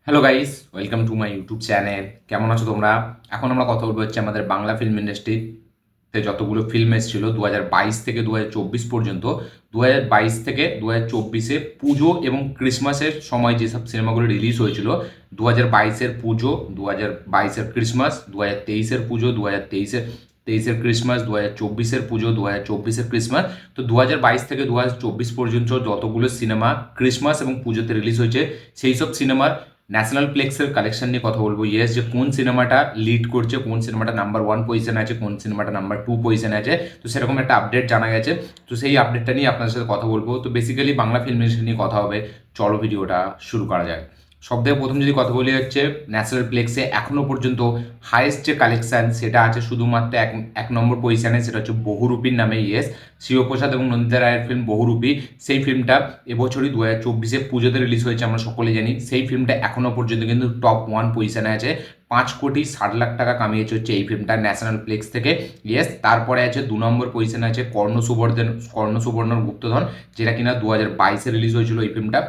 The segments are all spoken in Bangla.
Hello guys, welcome to my YouTube channel. কেমন আছো তোমরা? এখন আমরা কথা বলবো হচ্ছে আমাদের বাংলা ফিল্ম ইন্ডাস্ট্রিতে যতগুলো ফিল্ম এসেছিল 2022 থেকে 2024 পর্যন্ত। 2022 থেকে 2024-এ পুজো এবং ক্রিসমাসের সময় যেসব সিনেমাগুলো রিলিজ হয়েছিল, 2022-এর পুজো, 2022-এর ক্রিসমাস, 2023-এর পুজো, 2023-এর ক্রিসমাস, 2024-এর পুজো, 2024-এর ক্রিসমাস। তো 2022 থেকে 2024 পর্যন্ত যতগুলো সিনেমা ক্রিসমাস এবং পুজোতে রিলিজ হয়েছে, সেই সব সিনেমার ন্যাশনাল প্লেক্সের কালেকশন নিয়ে কথা বলবো। ইয়েস, যে কোন সিনেমাটা লিড করছে, কোন সিনেমাটা নাম্বার 1 পজিশনে আছে, কোন সিনেমাটা নাম্বার 2 পজিশনে আছে। তো সেরকম একটা আপডেট জানা গেছে। তো সেই আপডেটটা নিয়ে আপনাদের সাথে কথা বলবো। তো বেসিক্যালি বাংলা ফিল্ম ইন্ডাস্ট্রি নিয়ে কথা হবে। চলো ভিডিওটা শুরু করা যায়। সব থেকে প্রথম যদি কথা বলি হচ্ছে ন্যাশনাল প্লেক্সে এখনো পর্যন্ত হাইয়েস্ট যে কালেকশন সেটা আছে শুধুমাত্র এক এক নম্বর পজিশনে, সেটা হচ্ছে বহুরূপীর নামে। ইয়েস, শিবপ্রসাদ এবং নন্দিতা রায়ের ফিল্ম বহুরূপী। সেই ফিল্মটা এবছরই 2024-এ পুজোতে রিলিজ হয়েছে, আমরা সকলে জানি। সেই ফিল্মটা এখনও পর্যন্ত কিন্তু টপ 1 পজিশনে আছে। 5,60,00,000 টাকা কামিয়েছে হচ্ছে এই ফিল্মটা ন্যাশনাল প্লেক্স থেকে। ইয়েস, তারপরে আছে 2 নম্বর পজিশনে আছে কর্ণ সুবর্ণর গুপ্তধন, যেটা কিনা 2022-এ রিলিজ হয়েছিল এই ফিল্মটা।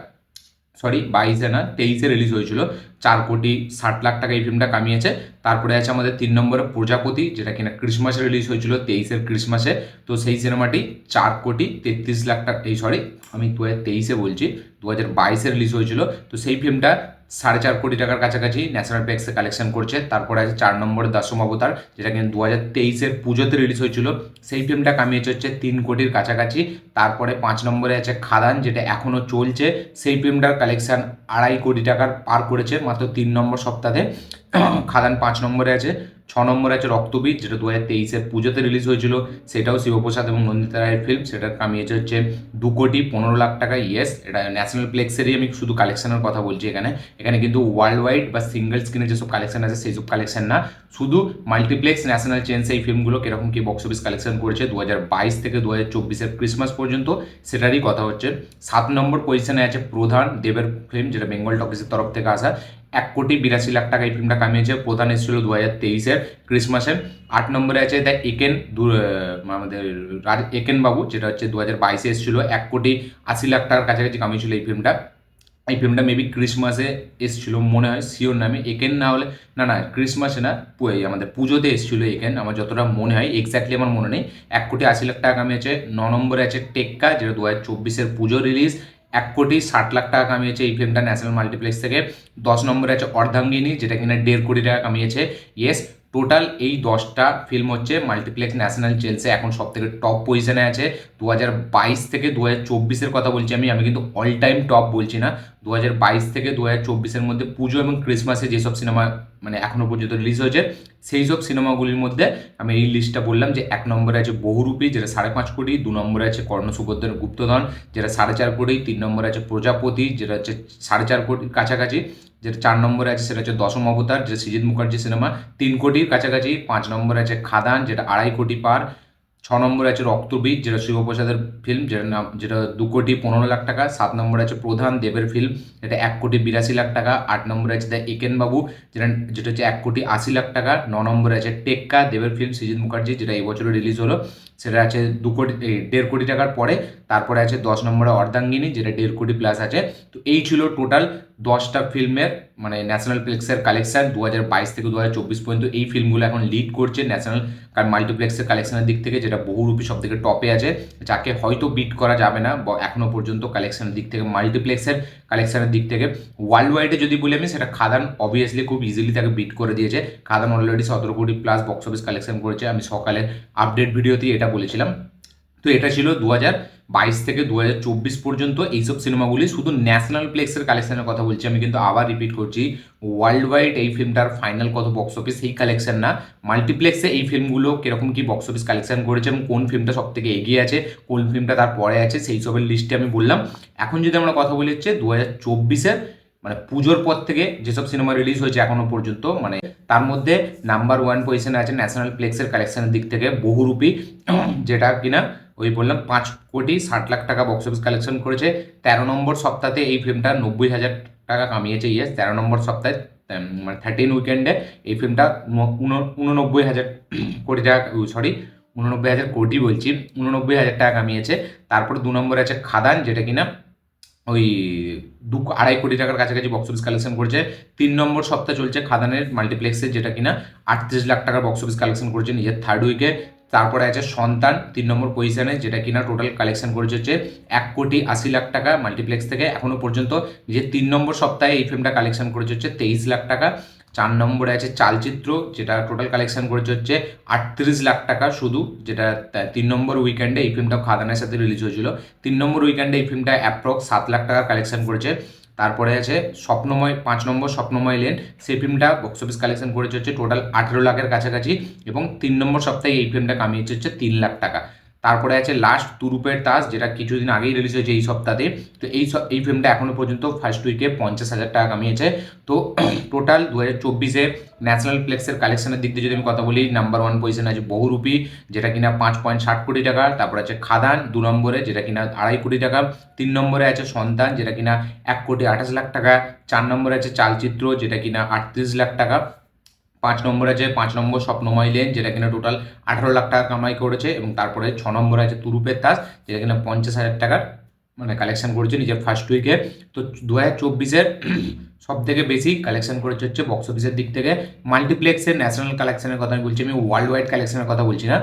সরি, 22-এ না, 23-এ রিলিজ হয়েছিল। 4,60,00,000 টাকা এই ফিল্মটা কামিয়েছে। তারপরে আছে আমাদের 3 নম্বরে প্রজাপতি, যেটা কিনা ক্রিসমাসে রিলিজ হয়েছিল, 23-এর ক্রিসমাসে। তো সেই সিনেমাটি 4,33,00,000 টাকা, সরি, আমি 2023-এ বলছি, 2022-এ রিলিজ হয়েছিল। তো সেই ফিল্মটা 4.5 কোটি টাকার কাছাকাছি ন্যাশনাল প্লেক্সে কালেকশন করছে। তারপরে আছে 4 নম্বরে দশম অবতার, যেটা কিন্তু 2023-এর পুজোতে রিলিজ হয়েছিল। সেই ফিল্মটা কামিয়েছে হচ্ছে 3 কোটির কাছাকাছি। তারপরে 5 নম্বরে আছে খাদান, যেটা এখনও চলছে। সেই ফিল্মটার কালেকশন 2.5 কোটি টাকার পার করেছে মাত্র 3 নম্বর সপ্তাহে। খাদান 5 নম্বরে আছে। 6 নম্বরে আছে রক্তবীজ, যেটা 2023-এর পুজোতে রিলিজ হয়েছিল। সেটাও শিবপ্রসাদ এবং নন্দিতা রায়ের ফিল্ম। সেটা কামিয়েছে হচ্ছে 2,15,00,000 টাকা। ইয়েস, এটা ন্যাশনাল প্লেক্সেরই আমি শুধু কালেকশনের কথা বলছি এখানে। এখানে কিন্তু ওয়ার্ল্ড ওয়াইড বা সিঙ্গেল স্ক্রিনে যেসব কালেকশন আছে সেই সব কালেকশন না, শুধু মাল্টিপ্লেক্স ন্যাশনাল চেন্স এই ফিল্মগুলো কীরকম কী বক্স অফিস কালেকশন করেছে 2022 থেকে 2024-এর ক্রিসমাস পর্যন্ত, সেটারই কথা হচ্ছে। 7 নম্বর পজিশনে আছে প্রধান দেবের ফিল্ম, যেটা বেঙ্গল টকিজের তরফ থেকে আসা। 1,82,00,000 টাকা এই ফিল্মটা কামিয়েছে। প্রধান এসেছিল 2023-এর ক্রিসমাসে। 8 নম্বরে আছে দ্য একেন, আমাদের একেন বাবু, যেটা হচ্ছে 2022-এ এসেছিল। 1,80,00,000 টাকার কাছাকাছি কামিয়েছিল এই ফিল্মটা। এই ফিল্মটা মেবি ক্রিসমাসে এসেছিল মনে হয়, শিওর না আমি। একেন না হলে, না না, ক্রিসমাসে না, আমাদের পুজোতে এসেছিল একেন, আমার যতটা মনে হয়, এক্স্যাক্টলি আমার মনে নেই। 1,80,00,000 টাকা কামিয়েছে। 9 নম্বরে আছে টেক্কা, যেটা 2024-এর পুজো রিলিজ। 1,60,00,000 টাকা কামিয়েছে এই ফিল্মটা ন্যাশনাল মাল্টিপ্লেক্স থেকে। 10 নম্বরে আছে অর্ধাঙ্গিনী, যেটা কিনা 1.5 কোটি টাকা কামিয়েছে। ইয়েস, টোটাল এই 10টা ফিল্ম হচ্ছে মাল্টিপ্লেক্স ন্যাশনাল চেলসে এখন সব থেকে টপ পজিশনে আছে। 2022 থেকে 2024-এর কথা বলছি আমি কিন্তু অল টাইম টপ বলছি না। 2022 থেকে 2024-এর মধ্যে পুজো এবং ক্রিসমাসে যেসব সিনেমা মানে এখনো পর্যন্ত রিলিজ হয়েছে, সেই সব সিনেমাগুলির মধ্যে আমি এই লিস্টটা বললাম। যে 1 নম্বরে আছে বহুরূপী, যেটা 5.5 কোটি। 2 নম্বরে আছে কর্ণসুভদ্রের গুপ্তধন, যেটা 4.5 কোটি। 3 নম্বরে আছে প্রজাপতি, যেটা হচ্ছে 4.5 কোটির কাছাকাছি। যেটা 4 নম্বরে আছে সেটা হচ্ছে দশম অবতার, যেটা সৃজিত মুখার্জি সিনেমা, 3 কোটির কাছাকাছি। 5 নম্বরে আছে খাদান, যেটা 2.5 কোটি পার। 6 নম্বরে আছে রক্তবীজ, যেটা শিবপ্রসাদের ফিল্ম, যেটা 2,15,00,000 টাকা। 7 নম্বরে আছে প্রধান দেবের ফিল্ম, যেটা 1,82,00,000 টাকা। 8 নম্বরে আছে দ্য একেন বাবু, যেটা যেটা হচ্ছে 1,80,00,000 টাকা। 9 নম্বরে আছে টেক্কা, দেবের ফিল্ম, সৃজিত মুখার্জি, যেটা এই বছরে রিলিজ হলো। সেটা আছে 1.5 কোটি টাকার পরে। তারপরে আছে 10 নম্বরে অর্ধাঙ্গিনী, যেটা 1.5 কোটি প্লাস আছে। তো এই ছিল টোটাল 10টা ফিল্মের মানে ন্যাশনাল প্লেক্সের কালেকশন 2022 থেকে 2024 পর্যন্ত। এই ফিল্মগুলো এখন লিড করছে ন্যাশনাল মাল্টিপ্লেক্সের কালেকশনের দিক থেকে, যেটা বহুরূপী সব থেকে টপে আছে, যাকে হয়তো বিট করা যাবে না এখনো পর্যন্ত কালেকশনের দিক থেকে, মাল্টিপ্লেক্সের কালেকশনের দিক থেকে। ওয়ার্ল্ড ওয়াইডে যদি বলি আমি, সেটা খাদান অবভিয়াসলি খুব ইজিলি তাকে বিট করে দিয়েছে। খাদান অলরেডি 17 কোটি প্লাস বক্স অফিস কালেকশন করেছে, আমি সকালের আপডেট ভিডিওতেই এটা বলেছিলাম। তো এটা ছিল 2022 থেকে 2024 পর্যন্ত এইসব সিনেমাগুলি, শুধু ন্যাশনাল প্লেক্সের কালেকশনের কথা বলছি আমি, কিন্তু আবার রিপিট করছি, ওয়ার্ল্ড ওয়াইড এই ফিল্মটার ফাইনাল কত বক্স অফিস সেই কালেকশন না, মাল্টিপ্লেক্সে এই ফিল্মগুলো কিরকম কি বক্স অফিস কালেকশন করেছে এবং কোন ফিল্মটা সব থেকে এগিয়ে আছে, কোন ফিল্মটা তার পরে আছে, সেই সবের লিস্টে আমি বললাম। এখন যদি আমরা কথা বলি হচ্ছে 2024-এর মানে পুজোর পর থেকে যেসব সিনেমা রিলিজ হয়েছে এখনো পর্যন্ত, মানে তার মধ্যে নাম্বার 1 পজিশনে আছে ন্যাশনাল প্লেক্সের কালেকশনের দিক থেকে বহুরূপী, যেটা কিনা ওই বললাম 5,60,00,000 টাকা বক্স অফিস কালেকশন করেছে। 13 নম্বর সপ্তাহে এই ফিল্মটা 90,000 টাকা কামিয়েছে। ইয়েস, 13 নম্বর সপ্তাহে মানে 13 উইকেন্ডে এই ফিল্মটা 89,000 কোটি টাকা, সরি 89,000 কোটি বলছি, 89,000 টাকা কামিয়েছে। তারপর 2 নম্বরে আছে খাদান, যেটা কিনা ওই 2-2.5 কোটি টাকার কাছাকাছি বক্স অফিস কালেকশন করেছে। 3 নম্বর সপ্তাহ চলছে খাদানের মাল্টিপ্লেক্সে, যেটা কিনা 38 লাখ টাকার বক্স অফিস কালেকশন করেছে নিজের থার্ড উইকে। তারপরে আছে সন্তান 3 নম্বর পজিশনে, যেটা কিনা টোটাল কালেকশন করেছে হচ্ছে 1,80,00,000 টাকা মাল্টিপ্লেক্স থেকে। এখনো পর্যন্ত নিজের 3 নম্বর সপ্তাহে এই ফিল্মটা কালেকশন করেছে হচ্ছে 23 লাখ টাকা। 4 নম্বরে আছে চালচিত্র, যেটা টোটাল কালেকশন করেছে হচ্ছে 38 লাখ টাকা শুধু, যেটা 3 নম্বর উইকেন্ডে এই ফিল্মটা খাদানের সাথে রিলিজ হয়েছিল। 3 নম্বর উইকেন্ডে এই ফিল্মটা অ্যাপ্রক্স 7 লাখ টাকা কালেকশন করেছে। তারপরে আছে স্বপ্নময়, 5 নম্বর স্বপ্নময় লেন, সেই ফিল্মটা বক্স অফিস কালেকশন করেছে হচ্ছে টোটাল 18 লাখের কাছাকাছি, এবং 3 নম্বর সপ্তাহে এই ফিল্মটা কামিয়েছে হচ্ছে 3 লাখ টাকা। তারপরে আছে লাস্ট তুরুপের তাস, যেটা কিছুদিন আগেই রিলিজ হয়েছে এই সপ্তাহে। তো এই ফিল্মটা এখনো পর্যন্ত ফার্স্ট উইকে 50,000 টাকা কামিয়েছে। তো টোটাল 2024-এ ন্যাশনাল প্লেক্সের কালেকশনের দিক দিয়ে যদি আমি কথা বলি, নাম্বার 1 পজিশনে আছে বহুরূপী, যেটা কিনা 5.60 কোটি টাকা। তারপর আছে খাদান 2 নম্বরে, যেটা কিনা 2.5 কোটি টাকা। 3 নম্বরে আছে সন্তান, যেটা কিনা 1,28,00,000 টাকা। 4 নম্বরে আছে চালচিত্র, যেটা কিনা 38 লাখ টাকা। 5 নম্বরে আছে 5 নম্বর স্বপ্নময় লেন, যেটা কিনা টোটাল 18 লাখ টাকা কামাই করেছে। এবং তারপরে 6 নম্বরে আছে তুরুপের তাস, যেটা কিনা 50,000 টাকার মানে কালেকশন করেছে নিজের ফার্স্ট উইকে। তো 2024-এর সব থেকে বেশি কালেকশন করেছে হচ্ছে বক্স অফিসের দিক থেকে মাল্টিপ্লেক্সের ন্যাশনাল কালেকশনের কথা আমি বলছি, আমি ওয়ার্ল্ড ওয়াইড কালেকশনের কথা বলছি না।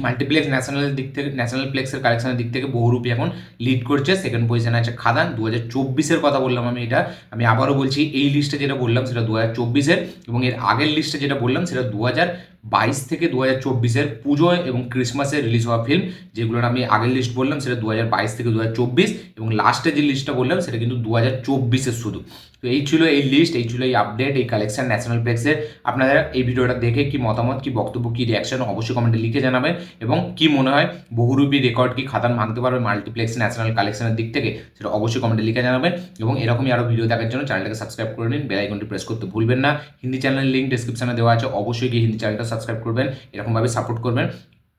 মাল্টিপ্লেক্স ন্যাশনাল দিক থেকে, ন্যাশনাল প্লেক্সের কালেকশনের দিক থেকে বহুরূপী এখন লিড করছে। সেকেন্ড পজিশনে আছে খাদান। 2024-এর কথা বললাম আমি, এটা আমি আবারও বলছি, এই লিস্টে যেটা বললাম সেটা 2024-এর, এবং এর আগের লিস্টে যেটা বললাম সেটা 2022 থেকে 2024-এর পুজো এবং ক্রিসমাসে রিলিজ হওয়া ফিল্ম। যেগুলোর আমি আগের লিস্ট বললাম সেটা 2022 থেকে 2024, এবং লাস্টে যে লিস্টটা বললাম সেটা কিন্তু 2024-এর শুধু। তো এই ছিল এই লিস্ট, এই ছিল এই আপডেট, এই কালেকশন ন্যাশনাল প্লেক্সের। আপনারা এই ভিডিওটা দেখে কি মতামত, কি বক্তব্য, কি রিয়াকশন অবশ্যই কমেন্টে লিখে জানাবেন। এবং কি মনে হয় বহুরূপী রেকর্ড কি খাদান ভাঙতে পারবে মাল্টিপ্লেক্স ন্যাশনাল কালেকশনের দিক থেকে, সেটা অবশ্যই কমেন্টে লিখে জানাবেন। এবং এরকমই আরও ভিডিও দেখার জন্য চ্যানেলটাকে সাবস্ক্রাইব করে নিন, বেল আইকনটি প্রেস করতে ভুলবেন না। হিন্দি চ্যানেলের লিঙ্ক ডিসক্রিপশনে দেওয়া আছে, অবশ্যই গিয়ে হিন্দি চ্যানেলটা সাবস্ক্রাইব করবেন, এরকমভাবে সাপোর্ট করবেন।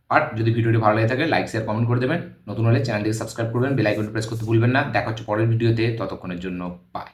আর যদি ভিডিওটি ভালো লাগে থাকে লাইক শেয়ার কমেন্ট করে দেবেন। নতুন হলে চ্যানেলটিকে সাবস্ক্রাইব করবেন, বেল আইকনটি প্রেস করতে ভুলবেন না। দেখা হচ্ছে পরের ভিডিওতে, ততক্ষণের জন্য বাই।